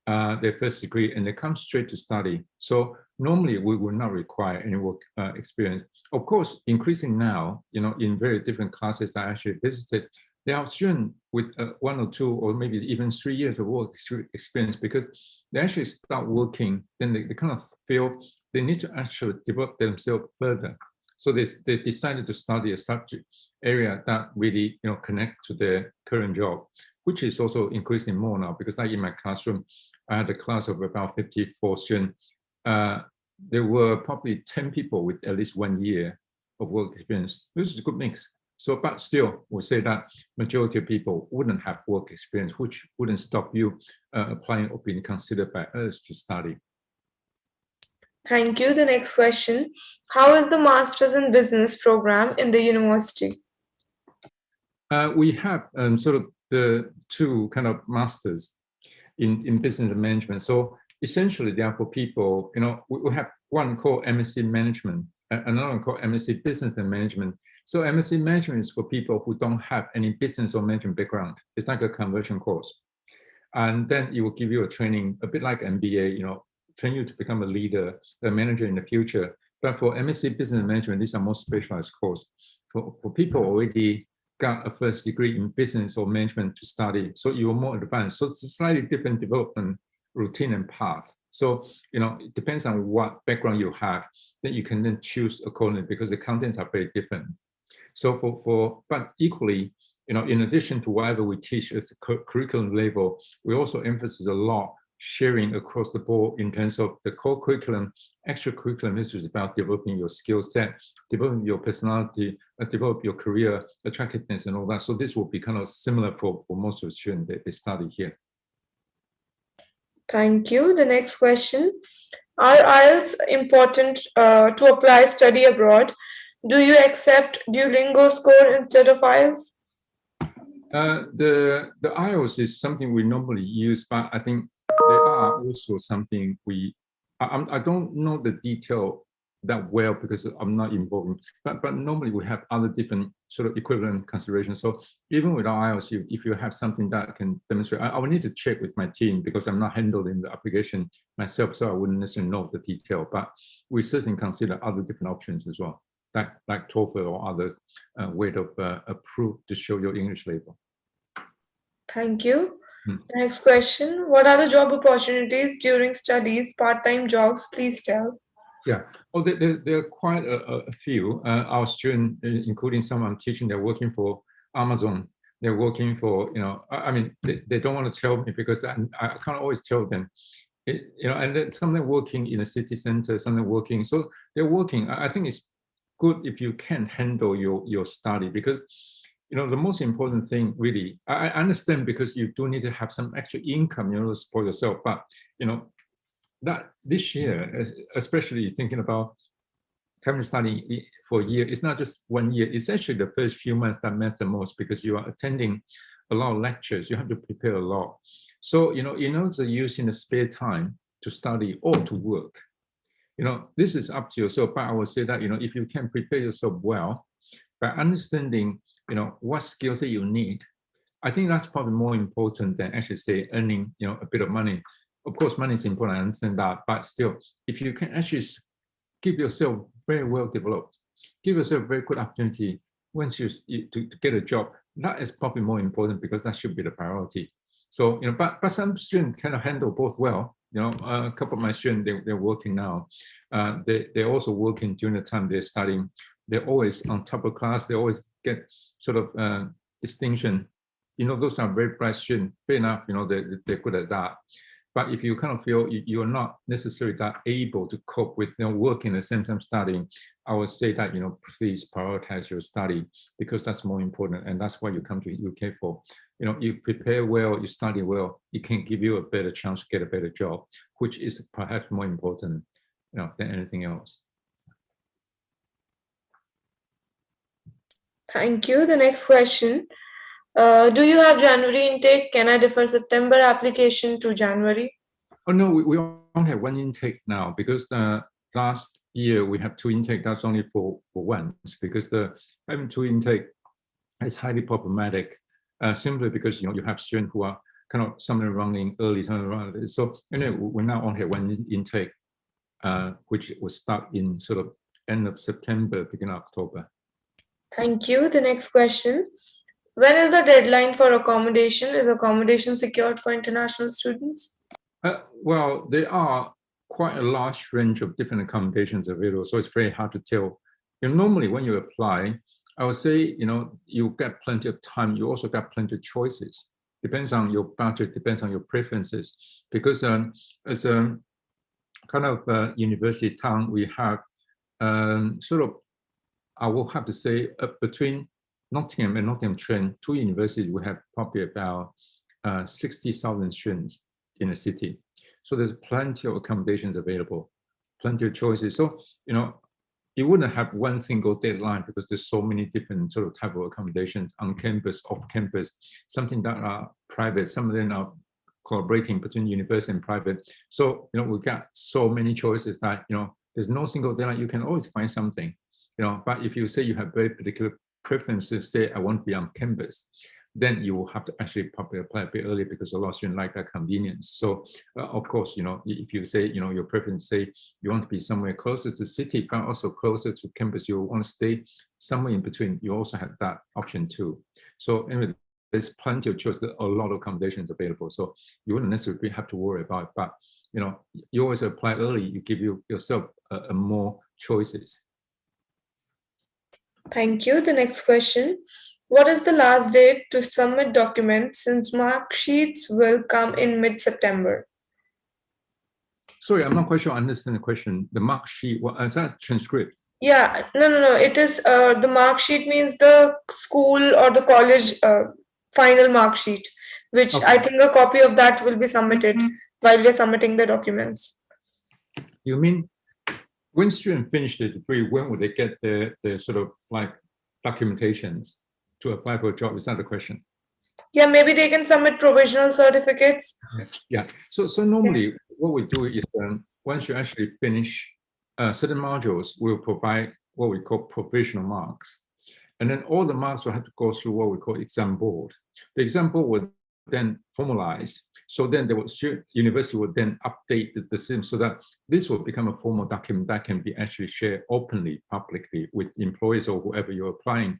their first degree, and they come straight to study. So normally we will not require any work experience. Of course, increasing now, in very different classes that I actually visited, there are students with 1 or 2 or maybe even 3 years of work experience, because they actually start working, then they kind of feel they need to actually develop themselves further. So they decided to study a subject area that really connect to their current job, which is also increasing more now, because like in my classroom, I had a class of about 54 students. There were probably 10 people with at least 1 year of work experience. This is a good mix. So, but still, we say that majority of people wouldn't have work experience, which wouldn't stop you applying or being considered by us to study. Thank you. The next question: how is the Masters in Business program in the university? We have sort of the 2 kind of masters in business management. So essentially, they are for people, we have one called MSc Management, another one called MSc Business and Management. So MSc Management is for people who don't have any business or management background. It's like a conversion course. And then it will give you a training, a bit like MBA, train you to become a leader, a manager in the future. But for MSc Business Management, these are more specialized courses. For people already got a first degree in business or management to study, so you are more advanced. So it's a slightly different development routine and path. So, it depends on what background you have, then you can then choose accordingly, because the contents are very different. So but equally, in addition to whatever we teach at the curriculum level, we also emphasize a lot sharing across the board in terms of the core curriculum, extra curriculum, which is about developing your skill set, developing your personality, develop your career attractiveness and all that. So this will be kind of similar for most of the students that they study here. Thank you. The next question: are IELTS important to apply study abroad? Do you accept Duolingo score instead of IELTS? The IELTS is something we normally use, but I think there are also something I don't know the detail that well because I'm not involved. But normally we have other different sort of equivalent considerations. So even with IELTS, if you have something that can demonstrate, I will need to check with my team because I'm not handling the application myself, so I wouldn't necessarily know the detail. But we certainly consider other different options as well, like TOEFL or other way of proof to show your English level. Thank you. Next question. What are the job opportunities during studies, part-time jobs? Please tell. Yeah, well, there are quite a few. Our students, including some I'm teaching, they're working for Amazon. They're working for, I mean, they don't want to tell me because I can't always tell them, and some are working in a city center, some are working. So they're working. I think it's good if you can handle your study because, the most important thing really, I understand because you do need to have some extra income, to support yourself. But, that this year, especially thinking about coming to study for a year, it's not just 1 year. It's actually the first few months that matter most because you are attending a lot of lectures. You have to prepare a lot. So, in order to use in the spare time to study or to work, this is up to yourself. But I would say that, if you can prepare yourself well by understanding, what skills that you need, I think that's probably more important than actually say earning, a bit of money. Of course, money is important, I understand that, but still, if you can actually keep yourself very well developed, give yourself a very good opportunity once to get a job, that is probably more important because that should be the priority. So, but some students cannot handle both well. A couple of my students, they're working now. They're also working during the time they're studying. They're always on top of class. They always get sort of distinction. Those are very bright students. Fair enough, they're good at that. But if you kind of feel you're not necessarily that able to cope with working at the same time studying, I would say that, please prioritize your study because that's more important. And that's why you come to UK for. You prepare well, you study well, it can give you a better chance to get a better job, which is perhaps more important than anything else. Thank you. The next question. Do you have January intake? Can I defer September application to January? Oh, no, we only have one intake now because last year we have two intake. That's only for once because having two intake is highly problematic simply because, you have students who are kind of some are running early, some are running. So anyway, we now only have one intake, which will start in sort of end of September, beginning of October. Thank you. The next question. When is the deadline for accommodation? Is accommodation secured for international students? Well, there are quite a large range of different accommodations available, so it's very hard to tell. Normally when you apply, I would say, you get plenty of time. You also got plenty of choices. Depends on your budget, depends on your preferences. Because as a kind of university town, we have sort of, I will have to say, between Nottingham and Nottingham Trent, two universities, we have probably about 60,000 students in the city. So there's plenty of accommodations available, plenty of choices. So, you wouldn't have one single deadline because there's so many different sort of type of accommodations on campus, off campus, something that are private, some of them are collaborating between university and private. So, we've got so many choices that, there's no single deadline. You can always find something, but if you say you have very particular preferences, say I want to be on campus, then you will have to actually probably apply a bit early because a lot of students like that convenience. So of course, if you say, your preference, say you want to be somewhere closer to the city, but also closer to campus, you want to stay somewhere in between, you also have that option too. So anyway, there's plenty of choice, a lot of accommodations available. So you wouldn't necessarily have to worry about it, but you always apply early, you give yourself more choices. Thank you. The next question. What is the last date to submit documents since Marksheets will come in mid-September? Sorry, I'm not quite sure I understand the question. The Marksheet, what is that transcript? Yeah, no. It is the Marksheet means the school or the college final Marksheet, which okay. I think a copy of that will be submitted while we're submitting the documents. You mean When students finish their degree, when will they get their sort of like documentations to apply for a job? Is that the question? Yeah, maybe they can submit provisional certificates. Yeah. So normally what we do is once you actually finish certain modules, we'll provide what we call provisional marks. And then all the marks will have to go through what we call exam board. The exam board will then formalize. So then the university will then update the system so that this will become a formal document that can be actually shared openly, publicly with employees or whoever you're applying.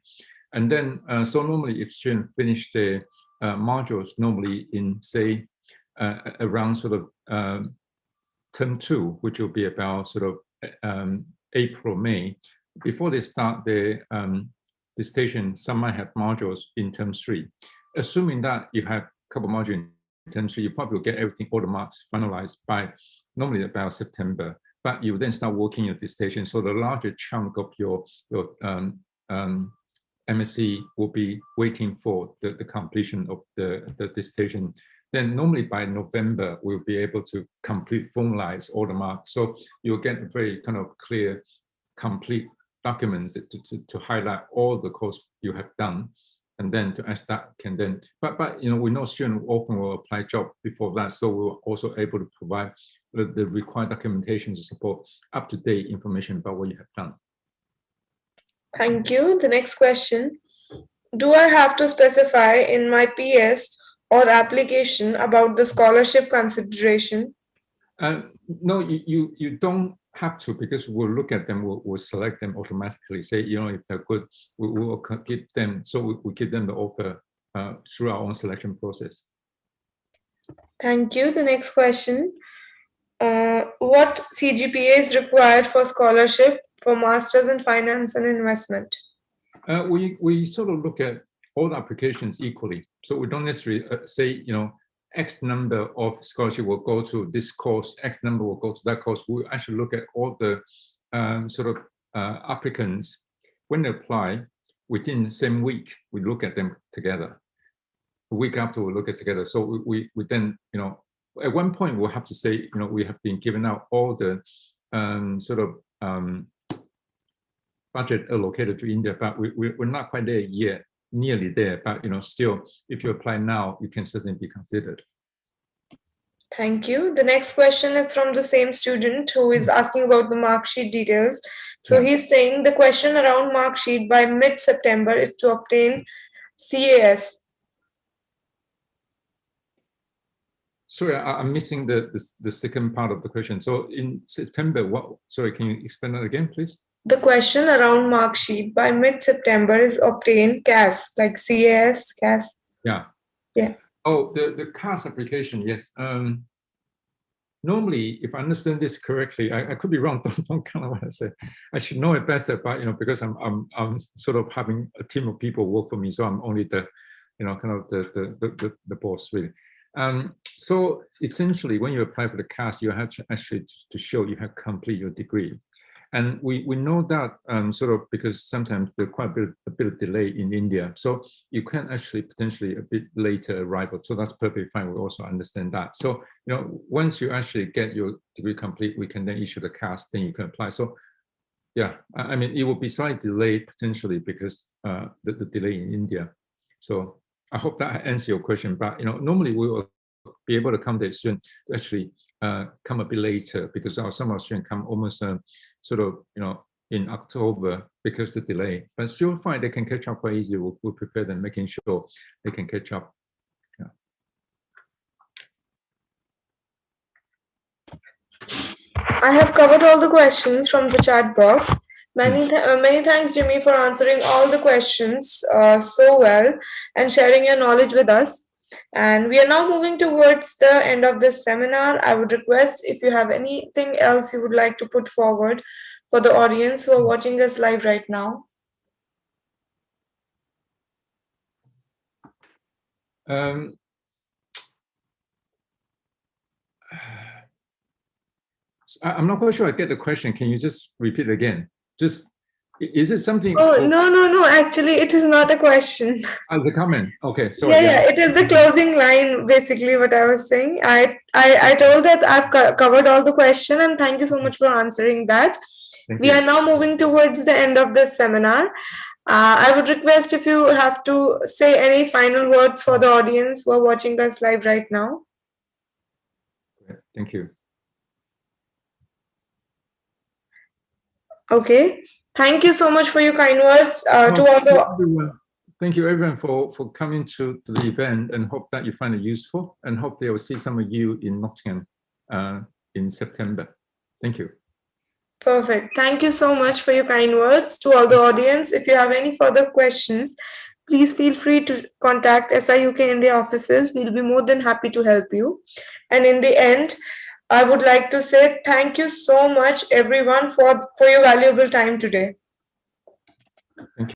And then, so normally if students finish their modules, normally in say around sort of term 2, which will be about sort of April, May, before they start their dissertation, some might have modules in term 3. Assuming that you have a couple of modules in term 3, you probably will get everything, all the marks finalized by normally about September. But you then start working your dissertation. So the larger chunk of your MSc will be waiting for the completion of the dissertation. Then normally by November, we'll be able to formalize all the marks. So you'll get a very kind of clear, complete documents to highlight all the course you have done. And then to ask that can then, but you know, we know students often will apply job before that. So we're also able to provide the required documentation to support up-to-date information about what you have done. Thank you. The next question. Do I have to specify in my PS or application about the scholarship consideration? No, you don't have to, because we'll look at them, we'll select them automatically, say, you know, if they're good, we will give them, so we give them the offer through our own selection process. Thank you. The next question. What CGPA is required for scholarship for Masters in Finance and Investment? We sort of look at all the applications equally. So we don't necessarily say, you know, X number of scholarship will go to this course, X number will go to that course. We actually look at all the sort of applicants when they apply within the same week. We look at them together. A week after we look at together. So we then, you know, at one point we'll have to say, you know, we have been given out all the sort of budget allocated to India, but we're not quite there yet. Nearly there, but you know, still, if you apply now, you can certainly be considered. Thank you. The next question is from the same student who is asking about the Marksheet details. So he's saying the question around Marksheet by mid-September is to obtain CAS. Sorry, I'm missing the second part of the question. So in September, what? Sorry, can you explain that again, please? The question around Marksheet by mid-September is obtain CAS, like CAS, CAS. Yeah. Yeah. Oh, the CAS application, yes. Normally, if I understand this correctly, I could be wrong. Don't count on what I say. I should know it better, but you know, because I'm sort of having a team of people work for me, so I'm only the, you know, kind of the boss really. So essentially, when you apply for the CAS, you have to actually to show you have complete your degree. And we know that sort of because sometimes there's quite a bit of delay in India. So you can actually potentially a bit later arrival. So that's perfectly fine. We also understand that. So, you know, once you actually get your degree complete, we can then issue the CAS, then you can apply. So yeah, I mean, it will be slightly delayed potentially because the delay in India. So I hope that answers your question. But, you know, normally we will be able to accommodate students to actually come a bit later because some of our students come almost sort of, you know, in October because of the delay. But still fine, they can catch up quite easily. We'll prepare them, making sure they can catch up. Yeah. I have covered all the questions from the chat box. Many thanks, Jimmy, for answering all the questions so well and sharing your knowledge with us. And we are now moving towards the end of this seminar. I would request if you have anything else you would like to put forward for the audience who are watching us live right now. I'm not quite sure I get the question. Can you just repeat again? Just Is it something? Oh, no. Actually, it is not a question. As a comment. Okay, sorry. Yeah. It is the closing line, basically, what I was saying. I told that I've covered all the question, and thank you so much for answering that. We are now moving towards the end of this seminar. I would request if you have to say any final words for the audience who are watching us live right now. Thank you. Okay. Thank you so much for your kind words to all the. Thank you, everyone, for coming to the event, and hope that you find it useful, and hope they will see some of you in Nottingham in September. Thank you. Perfect. Thank you so much for your kind words to all the audience. If you have any further questions, please feel free to contact SIUK India offices. We'll be more than happy to help you. And in the end, I would like to say thank you so much, everyone, for your valuable time today. Thank you.